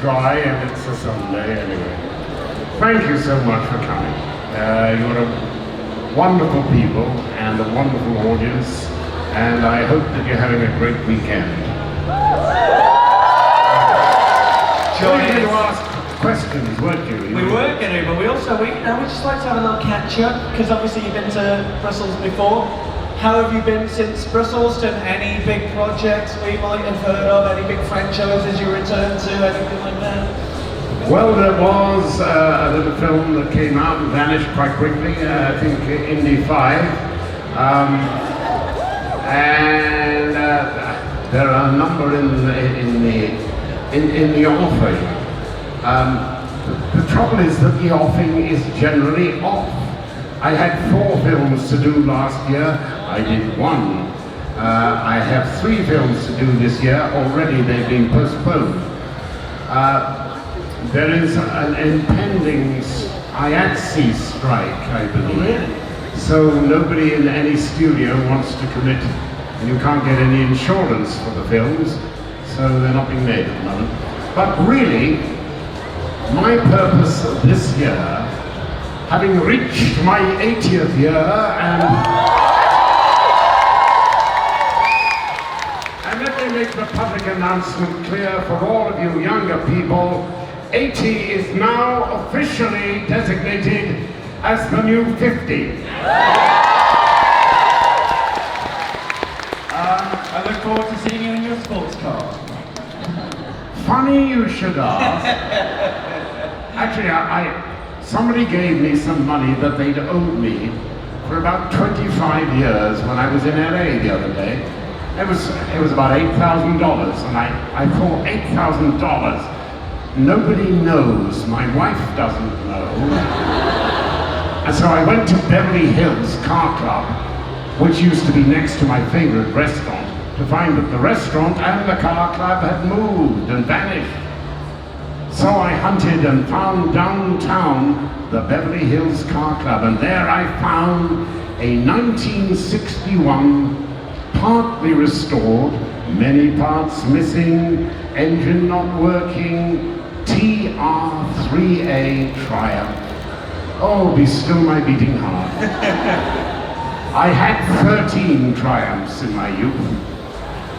dry and it's a Sunday anyway. Thank you so much for coming. You're a wonderful people and a wonderful audience, and I hope that you're having a great weekend. Join you ask questions, weren't you? We were going to, but we just like to have a little catch up, because obviously you've been to Brussels before. How have you been since Brussels? Done any big projects we might have heard of? Any big franchises you returned to? Anything like that? Well, there was a little film that came out and vanished quite quickly. I think Indy 5, and there are a number in the offing. The trouble is that the offing is generally off. I had 4 films to do last year. I did 1. I have 3 films to do this year. Already they've been postponed. There is an impending IATSE strike, I believe. So nobody in any studio wants to commit. You can't get any insurance for the films, so they're not being made at the moment. But really, my purpose this year, having reached my 80th year and let me make the public announcement clear for all of you younger people, 80 is now officially designated as the new 50. I look forward to seeing you in your sports car. Funny you should ask. Actually, somebody gave me some money that they'd owed me for about 25 years when I was in LA the other day. It was about $8,000, and I thought, $8,000? Nobody knows. My wife doesn't know. And so I went to Beverly Hills Car Club, which used to be next to my favorite restaurant, to find that the restaurant and the car club had moved and vanished. So I hunted and found downtown the Beverly Hills Car Club, and there I found a 1961, partly restored, many parts missing, engine not working, TR3A Triumph. Oh, be still my beating heart. I had 13 Triumphs in my youth,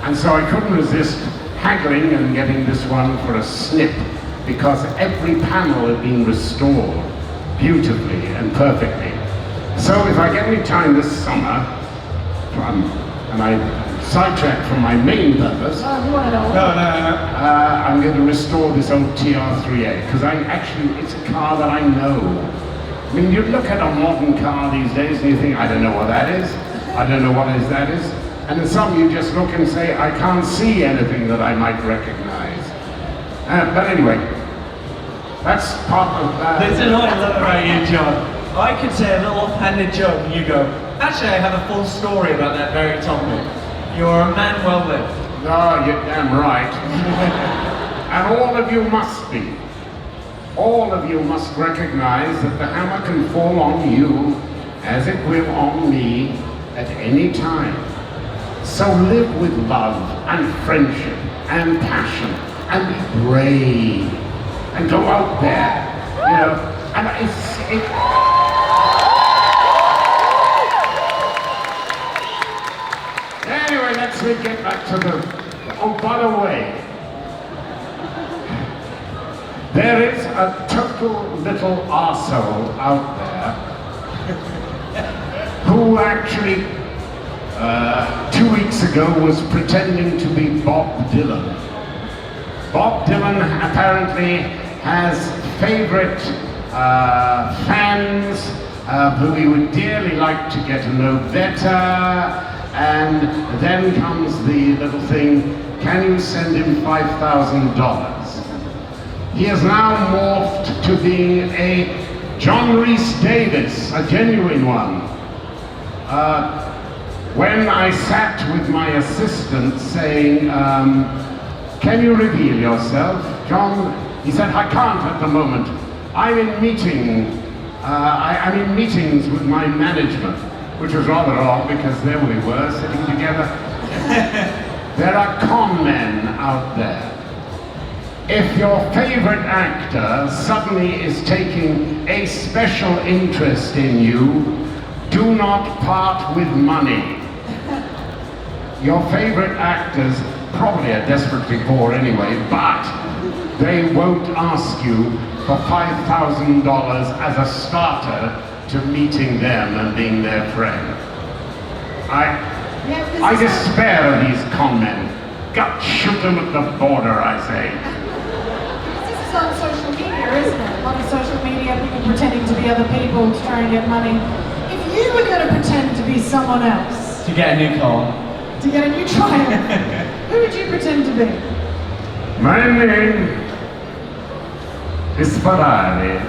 and so I couldn't resist haggling and getting this one for a snip, because every panel had been restored beautifully and perfectly. So if I get any time this summer, and I sidetracked from my main purpose, I'm going to restore this old TR3A, because it's a car that I know. I mean, you look at a modern car these days and you think, I don't know what that is, I don't know what that is, and in some you just look and say, I can't see anything that I might recognize. But anyway, that's part of that. There's an I love about you, John. I could say a little offhanded joke and you go, actually I have a full story about that very topic. You're a man well lived. No, you're damn right. And all of you must be. All of you must recognize that the hammer can fall on you as it will on me at any time. So live with love and friendship and passion and be brave and go out there, you know, and Anyway, let's get back to oh, by the way, there is a total little arsehole out there who actually 2 weeks ago was pretending to be Bob Dylan. Bob Dylan apparently has favorite fans who he would dearly like to get to know better, and then comes the little thing, can you send him $5,000? He has now morphed to being a John Rhys-Davies, a genuine one. When I sat with my assistant saying, can you reveal yourself, John? He said, I can't at the moment. I'm in I'm in meetings with my management, which was rather odd because there we were sitting together. There are con men out there. if your favorite actor suddenly is taking a special interest in you, do not part with money. Your favorite actors probably are desperately poor anyway, but they won't ask you for $5,000 as a starter to meeting them and being their friend. I despair of these con men. Gut shoot them at the border, I say. This is on social media, isn't it? A lot of social media, people pretending to be other people to try and get money. If you were going to pretend to be someone else, To get a new car. to get a new Triumph, who would you pretend to be? My name is Ferrari.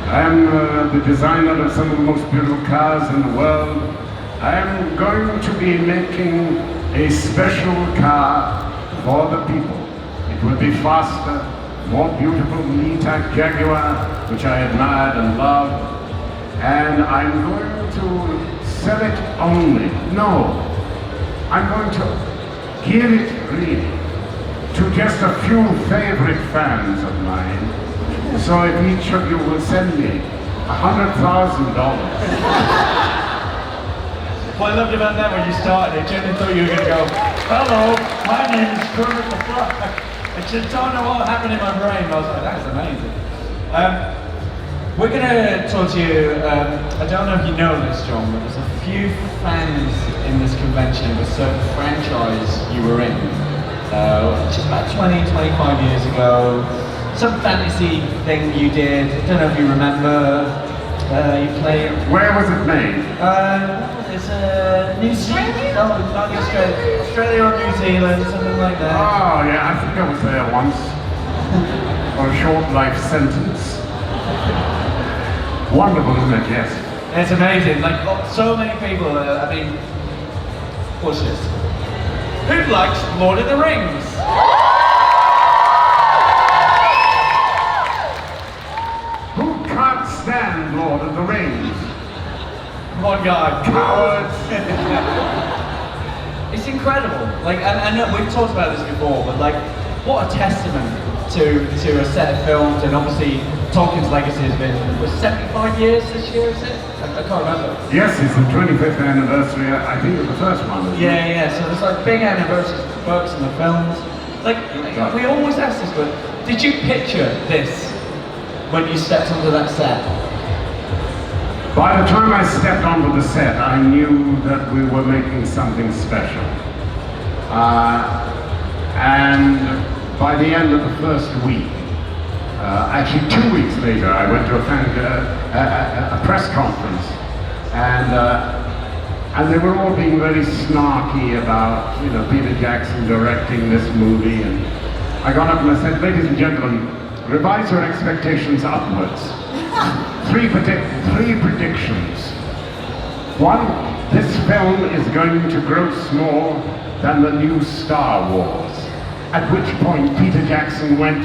I'm the designer of some of the most beautiful cars in the world. I am going to be making a special car for the people. It will be faster, more beautiful than the E-Type Jaguar, which I admired and loved. And I'm going to sell it only. No, I'm going to give it really to just a few favorite fans of mine. So if each of you will send me $100,000. What I loved about that when you started, I genuinely thought you were going to go, hello, my name is Kermit the Frog. I just don't know what happened in my brain. I was like, that's amazing. We're going to talk to you, I don't know if you know this, John, but there's a few fans in this convention of a certain franchise you were in. Just about 20, 25 years ago. Some fantasy thing you did, I don't know if you remember. You played... Where was it made? It's New Zealand? No, not Australia. Australia or New Zealand, something like that. Oh yeah, I think I was there once. For a short life sentence. Wonderful, isn't it? Yes. It's amazing. Like, so many people, I mean... What's this? Who likes Lord of the Rings? Who can't stand Lord of the Rings? One guy. Cowards! It's incredible. Like, I know we've talked about this before, but like, what a testament to a set of films, and obviously Tolkien's legacy has been, was 75 years this year, is it? I can't remember. Yes, it's the 25th anniversary, I think, of the first one. Isn't it? Yeah, so there's like big anniversaries of the books and the films. Like, we always ask this, but did you picture this when you stepped onto that set? By the time I stepped onto the set, I knew that we were making something special. And by the end of the first week, actually 2 weeks later, I went to a press conference, and they were all being very snarky about, you know, Peter Jackson directing this movie. And I got up and I said, ladies and gentlemen, revise your expectations upwards. Three predictions. One, this film is going to gross more than the new Star Wars. At which point Peter Jackson went.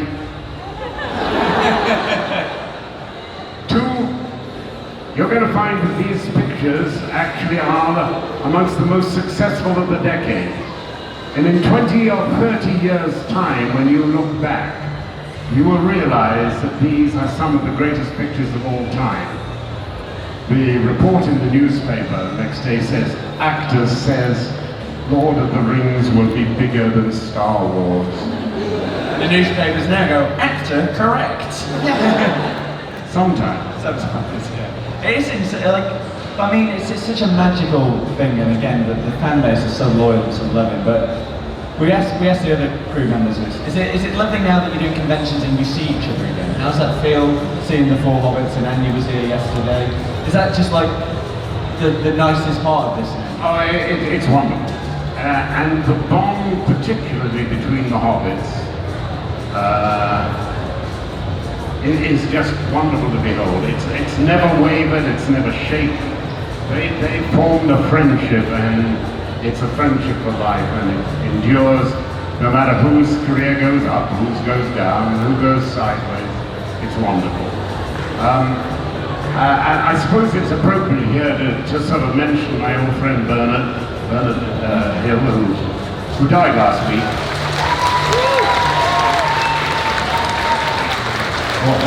2, you're going to find that these pictures actually are amongst the most successful of the decade. And in 20 or 30 years' time, when you look back, you will realize that these are some of the greatest pictures of all time. The report in the newspaper the next day says, actor says, Lord of the Rings will be bigger than Star Wars. The newspapers now go, actor correct. Sometimes. Sometimes, yeah. It is like, I mean, it's such a magical thing, and again, the fan base is so loyal and so loving. But we asked the other crew members this. Is it lovely now that you're doing conventions and you see each other again? How's that feel, seeing the 4 Hobbits, and Andy was here yesterday? Is that just like the nicest part of this now? Oh, it's wonderful. And the bond, particularly between the Hobbits, it is just wonderful to behold. It's never wavered, it's never shaken. They formed a friendship, and it's a friendship for life, and it endures no matter whose career goes up, whose goes down, who goes sideways. It's wonderful. I suppose it's appropriate here to sort of mention my old friend Bernard Hill, who died last week. Well,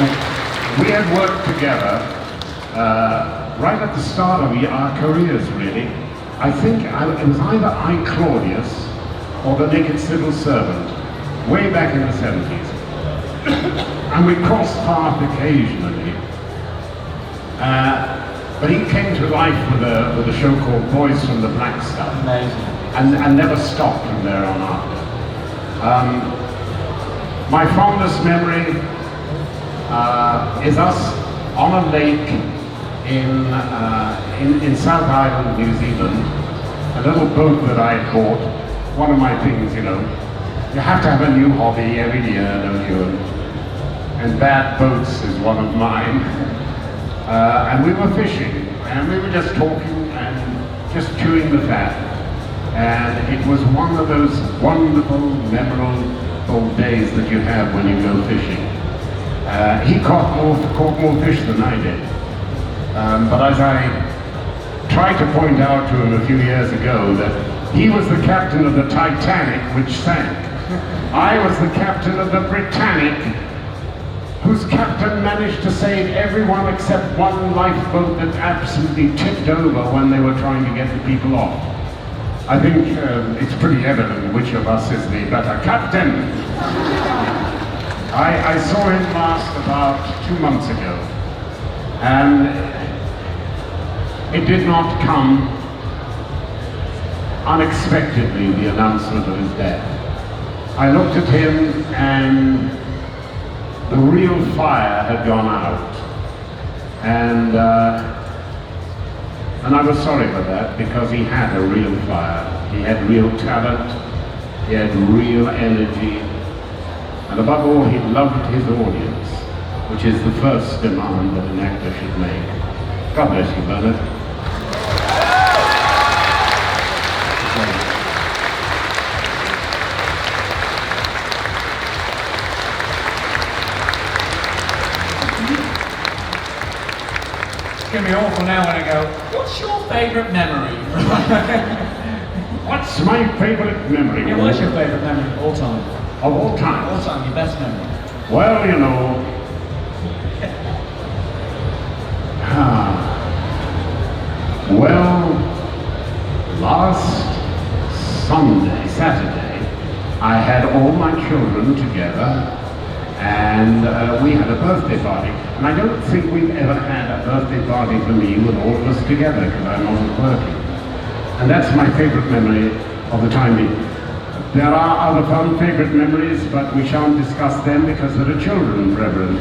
we had worked together right at the start of our careers, really. I think it was either I, Claudius, or The Naked Civil Servant, way back in the 70s. And we crossed paths occasionally. But he came to life with a show called Boys from the Black Stuff. Amazing. And never stopped from there on after. My fondest memory is us on a lake in South Island, New Zealand, a little boat that I had bought. One of my things, you know, you have to have a new hobby every year, don't you? And bad boats is one of mine. And we were fishing, and we were just talking and just chewing the fat. And it was one of those wonderful, memorable days that you have when you go fishing. He caught more fish than I did. But as I tried to point out to him a few years ago, that he was the captain of the Titanic, which sank. I was the captain of the Britannic, whose captain managed to save everyone except one lifeboat that absolutely tipped over when they were trying to get the people off. I think it's pretty evident which of us is the better captain. I saw him last about 2 months ago, and it did not come unexpectedly, the announcement of his death. I looked at him and the real fire had gone out. And I was sorry for that, because he had a real fire. He had real talent, he had real energy, and above all, he loved his audience, which is the first demand that an actor should make. God bless you, Bernard. It's going to be awful now when I go, what's your favourite memory? What's my favorite memory? Yeah, what's your favourite memory of all time? Of all time? All time, your best memory. Well, you know, well, last Saturday, I had all my children together, and we had a birthday party. And I don't think we've ever had a birthday party for me with all of us together, because I'm not working. And that's my favorite memory of the time being. There are other fun favorite memories, but we shan't discuss them because there are children present.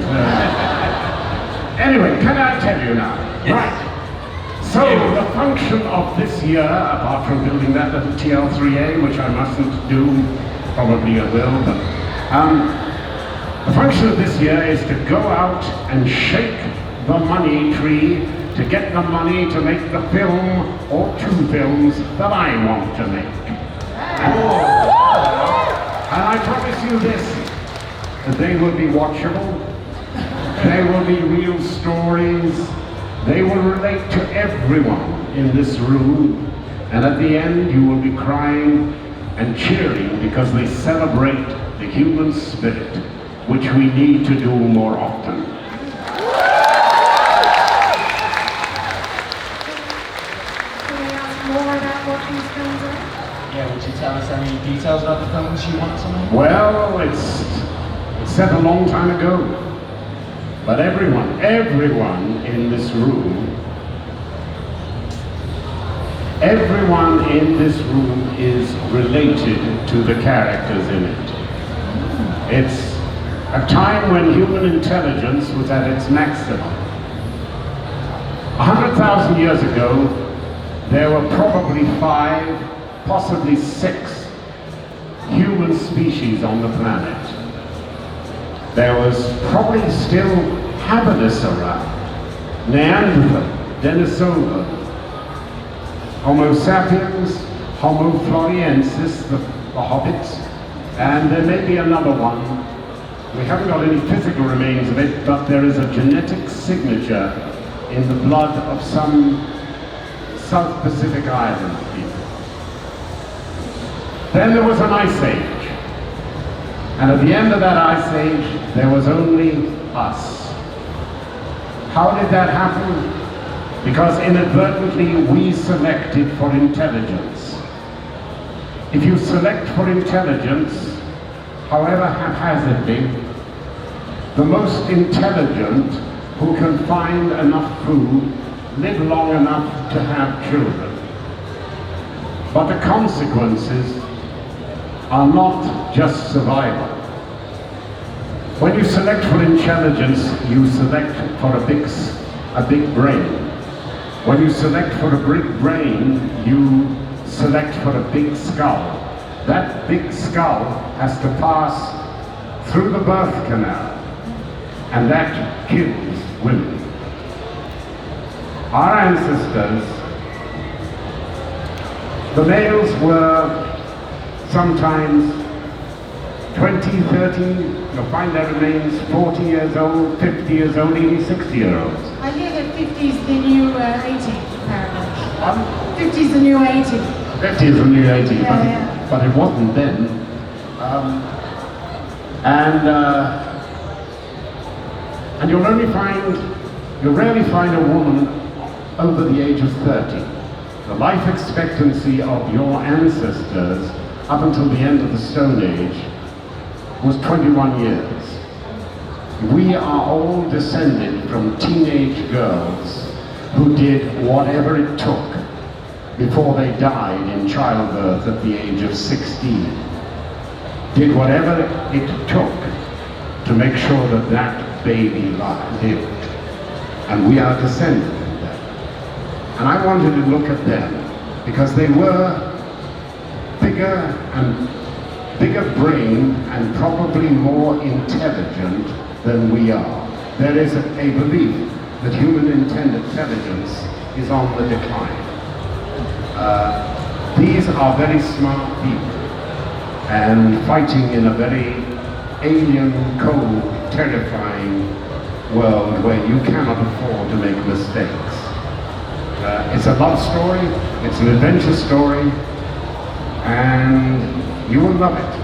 Anyway, can I tell you now? Yes. Right. So the function of this year, apart from building that little TL3A, which I mustn't do, probably I will, but the function of this year is to go out and shake the money tree to get the money to make the film or 2 films that I want to make. And I promise you this, that they will be watchable, they will be real stories, they will relate to everyone in this room, and at the end you will be crying and cheering because they celebrate the human spirit, which we need to do more often. Yeah, would you tell us any details about the films you want to make? Well, it's set a long time ago, but everyone in this room, is related to the characters in it. It's a time when human intelligence was at its maximum. 100,000 years ago, there were probably 5, possibly 6 human species on the planet. There was probably still Habilis around, Neanderthal, Denisova, Homo sapiens, Homo floresiensis, the hobbits, and there may be another one. We haven't got any physical remains of it, but there is a genetic signature in the blood of some South Pacific Island people. Then there was an ice age. And at the end of that ice age, there was only us. How did that happen? Because inadvertently we selected for intelligence. If you select for intelligence, however haphazardly, the most intelligent who can find enough food live long enough to have children. But the consequences are not just survival. When you select for intelligence, you select for a big brain. When you select for a big brain, you select for a big skull. That big skull has to pass through the birth canal, and that kills women. Our ancestors, the males were sometimes 20, 30, you'll find their remains 40 years old, 50 years old, even 60-year-olds. I hear that 50 is the new 80, apparently. 50 is the new 80. 50 is the new 80, Yeah. but it wasn't then. And you'll rarely find a woman over the age of 30. The life expectancy of your ancestors up until the end of the Stone Age was 21 years. We are all descended from teenage girls who did whatever it took before they died in childbirth at the age of 16. Did whatever it took to make sure that that baby lived. And we are descended from them. And I wanted to look at them because they were bigger brain and probably more intelligent than we are. There is a belief that human intelligence is on the decline. These are very smart people and fighting in a very alien, cold, terrifying world where you cannot afford to make mistakes. It's a love story, it's an adventure story, and you will love it.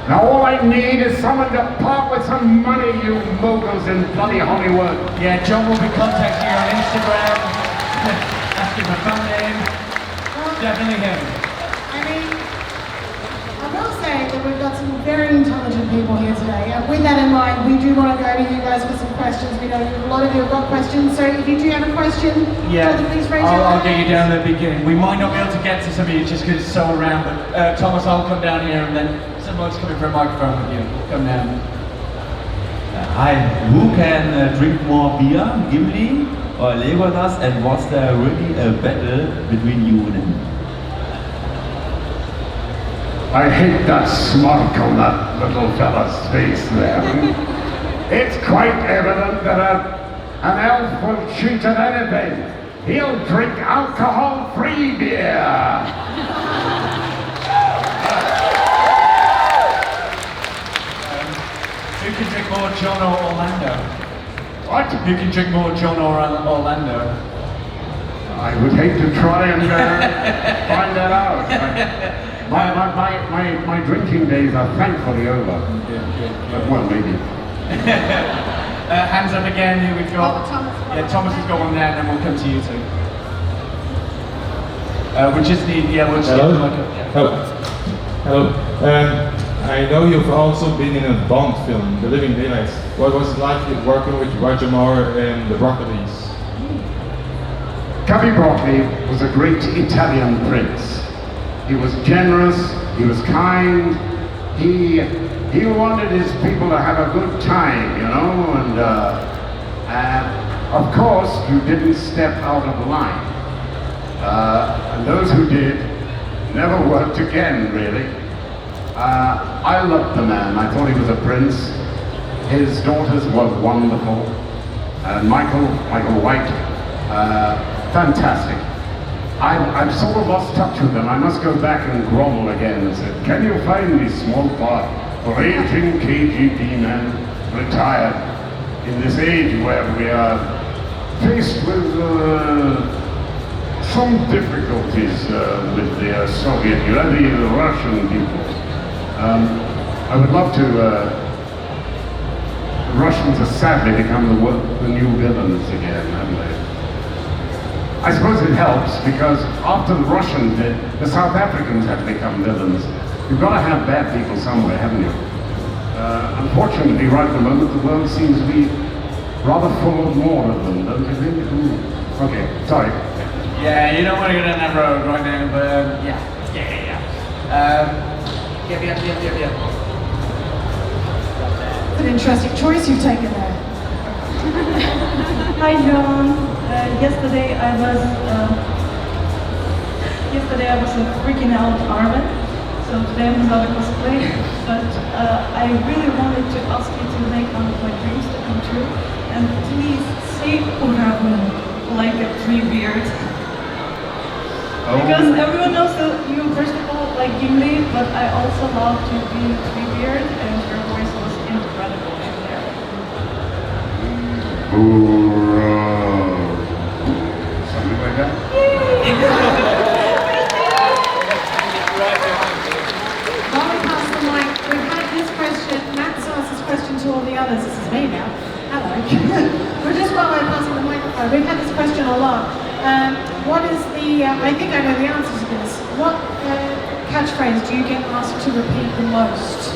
Now all I need is someone to part with some money, you moguls in bloody Hollywood. Yeah, John will be contacting you on Instagram, asking for funding. Definitely him. I mean, I will say that we've got some very intelligent people here today, and with that in mind, we do want to go to you guys for some questions. We know a lot of you have got questions, so if you do have a question, please raise your hand. I'll get you down at the beginning. We might not be able to get to some of you just because it's so around, but Thomas, I'll come down here and then someone's coming for a microphone with you. Come down. Hi, who can drink more beer, Gimli or Legolas, and was there really a battle between you and him? I hate that smirk on that little fella's face there. It's quite evident that an elf will shoot at anything. He'll drink alcohol-free beer. Who can drink more, John or Orlando? What? Who can drink more, John or Orlando? I would hate to try and find that out. My drinking days are thankfully over. But well, maybe. Hands up again, here we've got. Oh, Thomas. Yeah, Thomas has got one there, and then we'll come to you two. We just need, we'll just Hello? get the mic up. Yeah. Hello. I know you've also been in a Bond film, The Living Daylights. What was it like working with Roger Moore and the Broccoli's? Cubby Broccoli was a great Italian prince. He was generous, he was kind, he wanted his people to have a good time, you know, and of course you didn't step out of line. And those who did never worked again, really. I loved the man. I thought he was a prince. His daughters were wonderful. Michael White, fantastic. I've sort of lost touch with them. I must go back and grovel again and say, can you find me small part for aging KGB men retired in this age where we are faced with some difficulties with the Soviet Union, the Russian people. I would love to Russians have sadly become the new villains again, haven't they? I suppose it helps because after the Russians did, the South Africans had become villains. You've got to have bad people somewhere, haven't you? Unfortunately, right at the moment, the world seems to be rather full of more of them, don't you think? Okay, sorry. Yeah, you don't want to go down that road right now, but yeah. Yeah. It's an interesting choice you've taken there. Hi John. Yesterday I was freaking out Armin. So today I'm not a cosplay, but I really wanted to ask you to make one of my dreams to come true, and please say Uragun like a tree beard. Because everyone knows that you first of all like Gimli, but I also love to be tree beard, and your voice was incredible in there. Something like that? While we pass the mic, we've had this question, Matt's asked this question to all the others, this is me now, hello. We're just while we're passing the microphone, we've had this question a lot. What is the, I think I know the answer to this, what catchphrase do you get asked to repeat the most?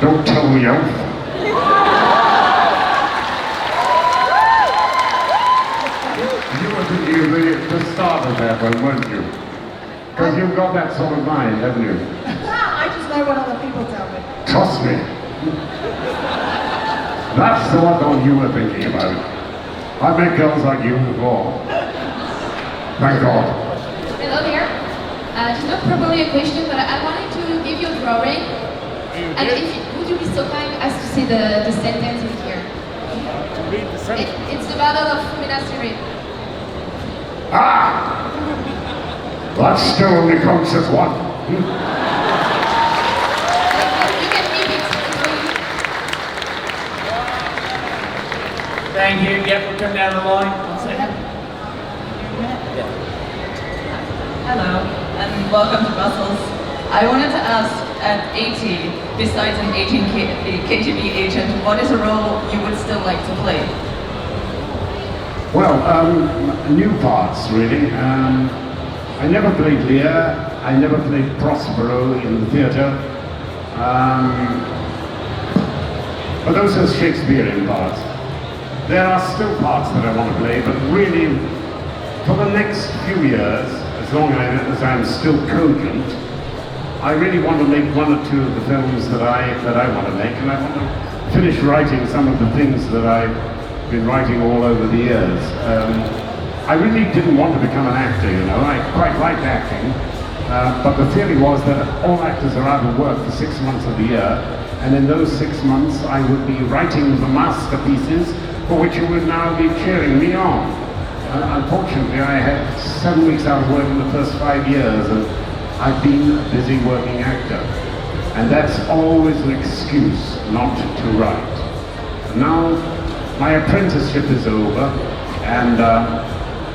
Don't tell me Elf. You were the start of that one, weren't you? Because you've got that sort of mind, haven't you? I just know what other people tell me. Trust me. That's the one you were thinking about. I've met girls like you before. Thank God. Hello there. Just not probably a question, but I wanted to give you a drawing. And would you be so kind as to see the sentence in here? Read the sentence. It's the Battle of Minas Tirith. Ah! That still only counts as one. You can keep it. Thank you. Yep, we'll come down the line. 1 second. Hello, and welcome to Brussels. I wanted to ask, at 80, besides an 18 KGB agent, what is a role you would still like to play? Well, new parts, really. I never played Lear. I never played Prospero in the theatre. But those are Shakespearean parts. There are still parts that I want to play, but really, for the next few years, as long as I'm still cogent, I really want to make one or two of the films that I want to make, and I want to finish writing some of the things that I've been writing all over the years. I really didn't want to become an actor, you know. I quite liked acting, but the theory was that all actors are out of work for 6 months of the year, and in those 6 months I would be writing the masterpieces for which you would now be cheering me on. Unfortunately, I had 7 weeks out of work in the first 5 years, and I've been a busy working actor. And that's always an excuse not to write. Now, my apprenticeship is over, and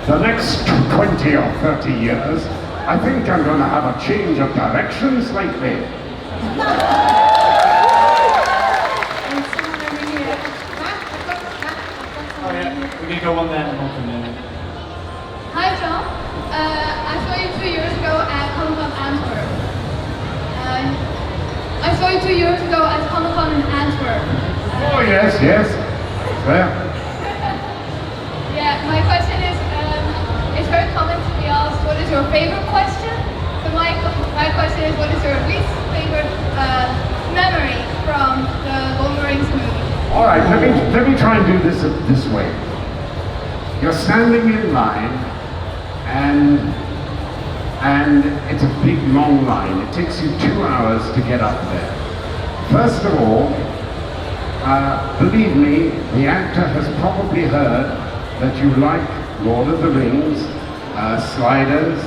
the next 20 or 30 years, I think I'm going to have a change of direction slightly. And someone over here. Matt, I've got Oh someone yeah, over here. we can go on there and on from there. Hi John. I saw you 2 years ago at Comic-Con Antwerp. I saw you 2 years ago at Comic-Con in Antwerp. Oh, yes, yes. Well, Yeah, my question is, it's very common to be asked, what is your favorite question? So my question is, what is your least favorite memory from the Lord of the Rings movie? all right, let me try and do this way. You're standing in line, and it's a big, long line. It takes you 2 hours to get up there. First of all, believe me, the actor has probably heard that you like Lord of the Rings, Sliders,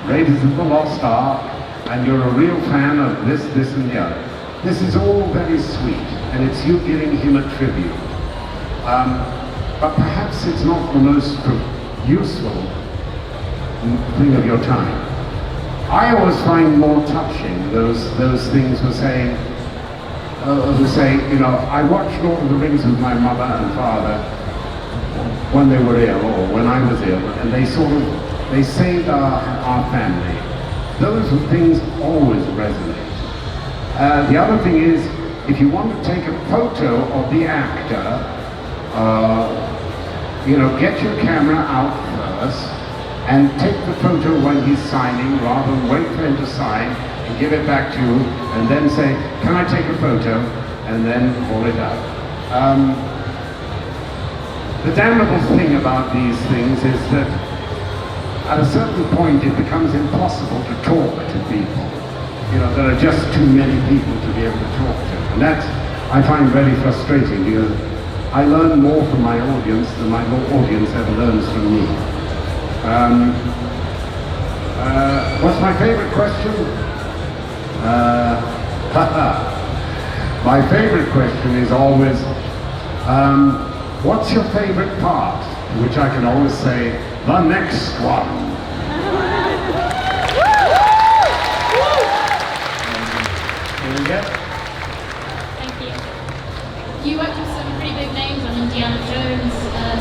Raiders of the Lost Ark, and you're a real fan of this, and the other. This is all very sweet, and it's you giving him a tribute. But perhaps it's not the most useful thing of your time. I always find more touching those things who say, you know, I watched Lord of the Rings with my mother and father when they were ill or when I was ill, and they saved our family. Those things always resonate. The other thing is, if you want to take a photo of the actor, you know, get your camera out first and take the photo when he's signing rather than wait for him to sign and give it back to you and then say, can I take a photo? And then pull it out. The damnable thing about these things is that at a certain point it becomes impossible to talk to people. You know, there are just too many people to be able to talk to. And that I find very frustrating because I learn more from my audience than my audience ever learns from me. What's my favorite question? My favorite question is always, what's your favorite part? To which I can always say, the next one. Here we go. Thank you. You worked with some pretty big names on Indiana Jones,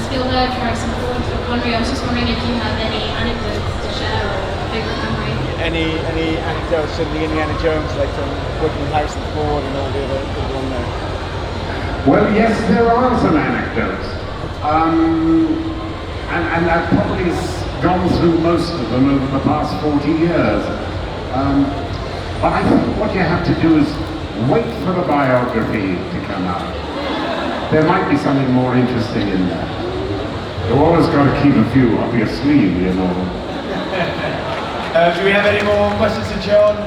Spielberg, Harrison Ford, Connery. I was just wondering if you have any anecdotes to share or favorite memory. Any anecdotes from the Indiana Jones, like from working with Harrison Ford and all the other people on there? Well, yes, there are some anecdotes. And I've probably gone through most of them over the past 40 years. But I think what you have to do is wait for the biography to come out. There might be something more interesting in there. You've always got to keep a few up your sleeve, you know. Do we have any more questions to John?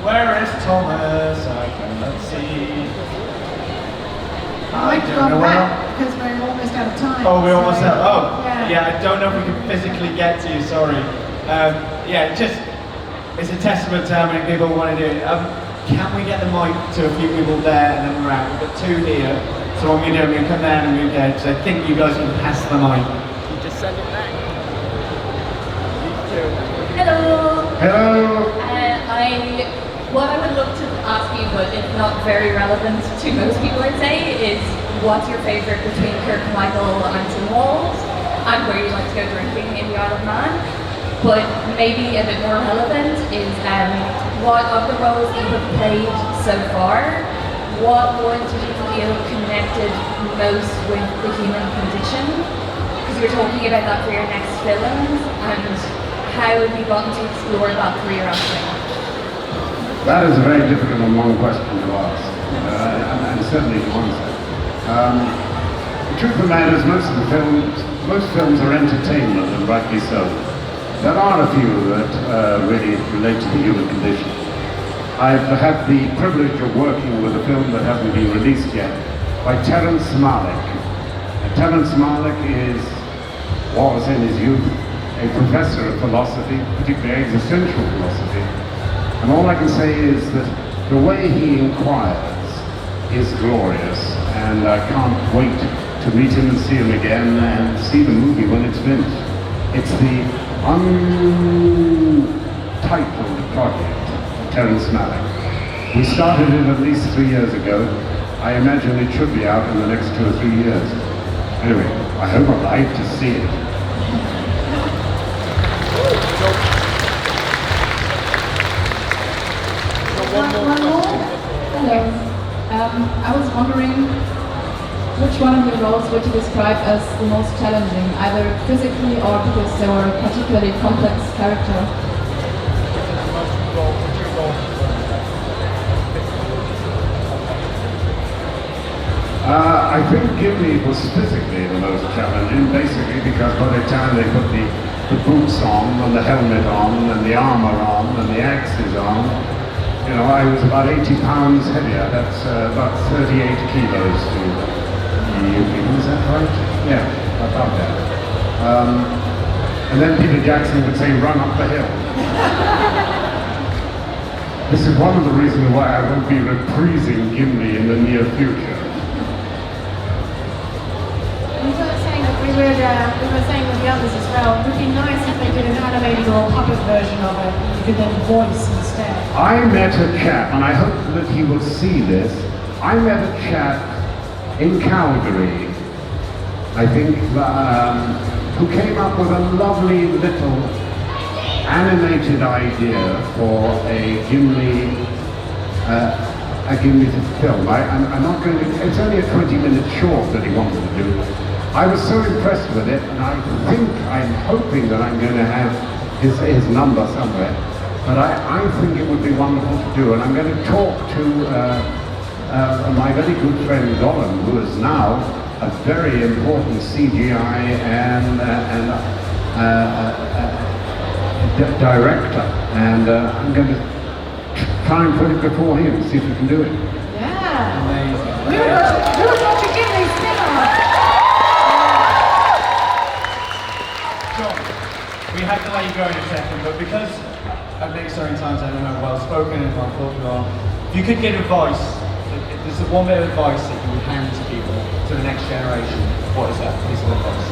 Where is Thomas? I cannot see. I don't know where. Because we're almost out of time. Oh, we're almost out. Oh, yeah. I don't know if we can physically get to you. Sorry. Yeah, it's a testament to how many people want to do it. Can we get the mic to a few people there and then we're out? We've got two here. So what I'm going to do, I'm going to come down and move there. So I think you guys can pass the mic. You just send it back. Hello. Hello. What I would love to ask you, but it's not very relevant to most people, I'd say, is what's your favourite between Kirk, Michael and Tim Walls, and where you like to go drinking in the Isle of Man? But maybe a bit more relevant is what of the roles you have played so far, what one do you feel connected most with the human condition? Because you're talking about that for your next films, and how have you gotten to explore that for your acting? That is a very difficult and long question to ask, and certainly to answer. The truth of the matter is most films are entertainment, and rightly so. There are a few that really relate to the human condition. I've had the privilege of working with a film that hasn't been released yet by Terence Malick. Terence Malick was in his youth a professor of philosophy, particularly existential philosophy. And all I can say is that the way he inquires is glorious, and I can't wait to meet him and see him again and see the movie when it's finished. It's the untitled project of Terence Malick. We started it at least 3 years ago. I imagine it should be out in the next 2 or 3 years. Anyway, I hope I'm alive to see it. Hello. I was wondering which one of your roles would you describe as the most challenging, either physically or because they were a particularly complex character? I think Gimli was physically the most challenging, basically because by the time they put the boots on and the helmet on and the armor on and the axes on, you know, I was about 80 pounds heavier. That's about 38 kilos to you people. Is that right? Yeah, about that. And then Peter Jackson would say, run up the hill. This is one of the reasons why I won't be reprising Gimli in the near future. We we were saying with the others as well, it would be nice if they did an animated or a puppet version of it. You could then voice instead. I met a chap, and I hope that he will see this. I met a chap in Calgary, I think, who came up with a lovely little animated idea for a Gimli film. I'm not going to, it's only a 20-minute short that he wanted to do. I was so impressed with it, and I'm hoping that I'm going to have his number somewhere. But I think it would be wonderful to do, and I'm going to talk to my very good friend Gollum, who is now a very important CGI and director, and I'm going to try and put it before him, see if we can do it. Yeah. Amazing. We would watch a Gimli spin-off. John, we have to let you go in a second, but because I've made so many times I don't know well spoken and well thought on, if you could give advice, if there's one bit of advice that you would hand to people, to the next generation, what is that piece of advice?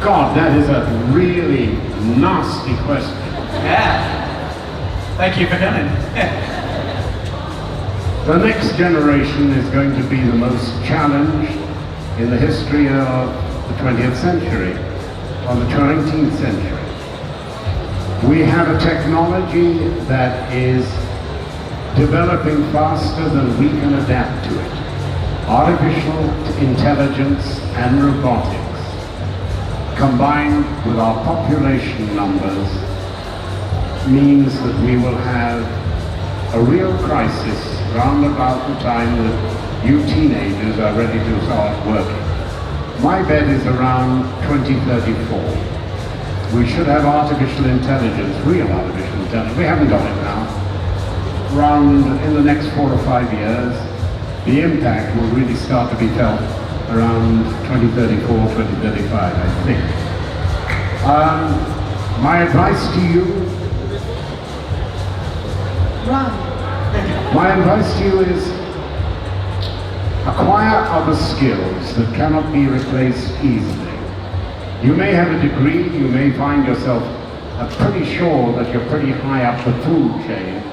God, that is a really nasty question. Yeah. Thank you for coming. The next generation is going to be the most challenged in the history of the 20th century, or the 19th century. We have a technology that is developing faster than we can adapt to it. Artificial intelligence and robotics, combined with our population numbers, means that we will have a real crisis round about the time that you teenagers are ready to start working. My bet is around 2034. We should have artificial intelligence, real artificial intelligence. We haven't got it now. Around in the next 4 or 5 years, the impact will really start to be felt around 2034, 2035, I think. My advice to you, Run. my advice to you is acquire other skills that cannot be replaced easily. You may have a degree, you may find yourself pretty sure that you're pretty high up the food chain.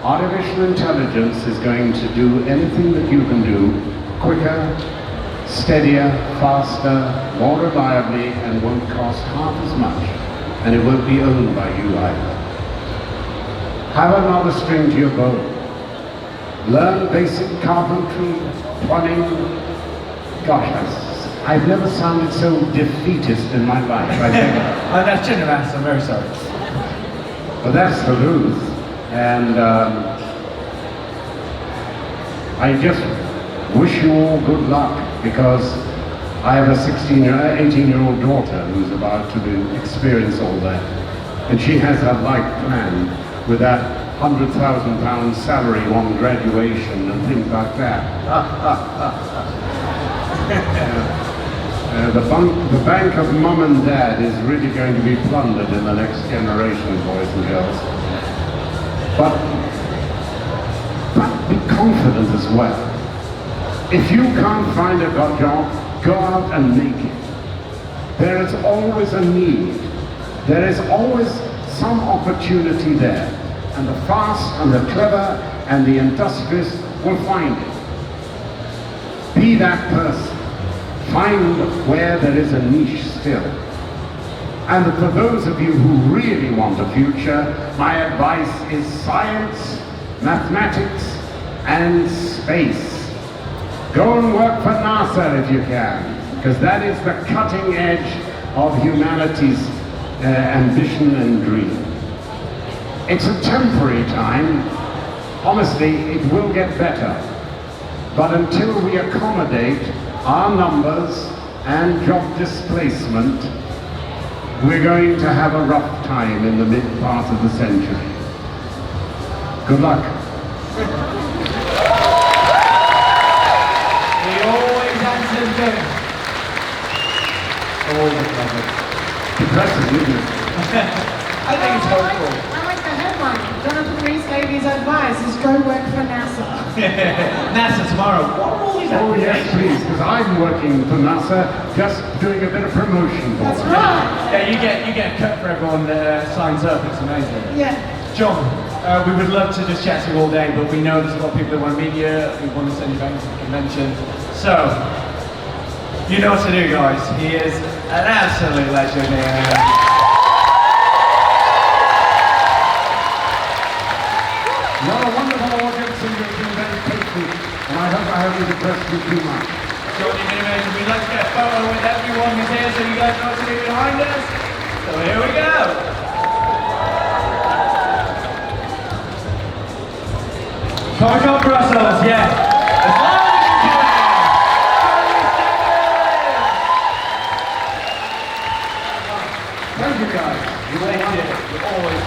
Artificial intelligence is going to do anything that you can do quicker, steadier, faster, more reliably, and won't cost half as much. And it won't be owned by you either. Have another string to your bow. Learn basic carpentry, plumbing. Gosh, I've never sounded so defeatist in my life. I think. Oh, that's generous, I'm very sorry. But that's the truth. And I just wish you all good luck, because I have a 18-year-old daughter who's about to experience all that. And she has her life planned with that £100,000 salary on graduation and things like that. The bank of mum and dad is really going to be plundered in the next generation, boys and girls. But be confident as well. If you can't find a job, go out and make it. There is always a need. There is always some opportunity there. And the fast and the clever and the industrious will find it. Be that person. Find where there is a niche still. And for those of you who really want a future, my advice is science, mathematics, and space. Go and work for NASA if you can, because that is the cutting edge of humanity's ambition and dream. It's a temporary time. Honestly, it will get better. But until we accommodate our numbers and job displacement, we're going to have a rough time in the mid part of the century. Good luck. We always answer good. Always love it. Depressing, isn't it? I think it's hopeful. I like the headline. Jonathan Rhys-Davies' advice is go work for NASA. NASA tomorrow. What are all these Oh yes, please, because I'm working for NASA, just doing a bit of promotion. That's right. Yeah, you get a cut for everyone that signs up. It's amazing. Yeah. John, we would love to just chat to you all day, but we know there's a lot of people that want to meet you, who want to send you back to the convention. So, you know what to do, guys. He is an absolute legend here. You're a wonderful audience and you've been very patient, and I hope I haven't depressed you too much. John, you've been amazing. We'd like to get a photo with everyone who's here so you guys know what to do behind us. So here we go. Comic-Con Brussels, yeah. As long as you can. Thank you guys. Thank you. You're always